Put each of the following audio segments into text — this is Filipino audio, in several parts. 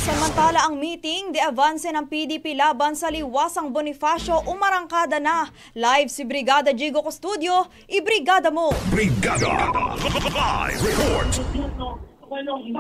Samantala ang meeting, de avanse ng PDP laban sa Liwasang Bonifacio umarangkada na. Live si Brigada Jigo Custodio, ibrigada mo! Brigada! Live report!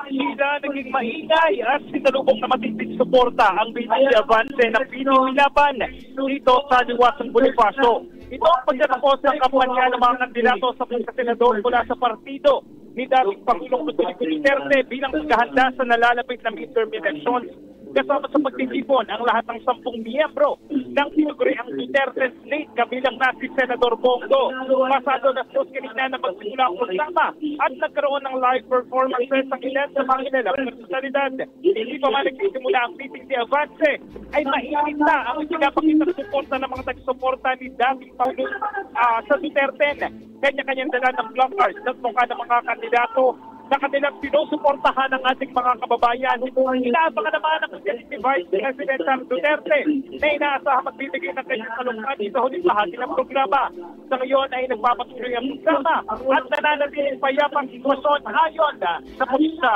Sila naging maingay at sinalubong na matinding suporta ang PDP avanse ng PDP laban dito sa Liwasang Bonifacio. Ito ang pagkatapos ng kampanya ng mga kandidato sa pagkasenador mula sa partido ni dating Pangulong Rodrigo Duterte bilang paghahanda sa nalalapit na midterm elections. Kasama sa pagtitipon ang lahat ng 10 miyembro ng tinuguriang Duterte Slate kabilang na si Senador Bongo. Pasado na sos kanina na magsimula ang programa at nagkaroon ng live performances ang ilan sa mga ilalap ng personalidad. Hindi pa man nagsisimula ang meeting ni Avance ay mainit na ang pinapakitang suporta ng mga nagsuporta ni dating Pangulong sa Duterte. Kanya-kanyang dala ng placards at mukha ng mga kandidato na kanilang sinusuportahan ng ating mga kababayan. Inaabangan naman ang Executive Vice President Duterte na inaasahang magbibigay ng kanyang kalungkan sa huling bahagi ng programa. Sa ngayon ay nagpapatuloy ang programa at nananatiling payapang sitwasyon ayon sa pulisya.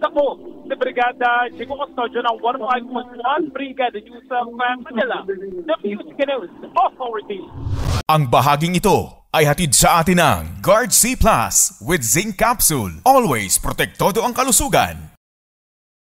Ako sa Brigada Jigo Custodio ng 105.1 Brigada News of Manila, the Music News Authority. Ang bahaging ito ay hatid sa atin ng Guard C Plus with Zinc Capsule. Always protektado ang kalusugan.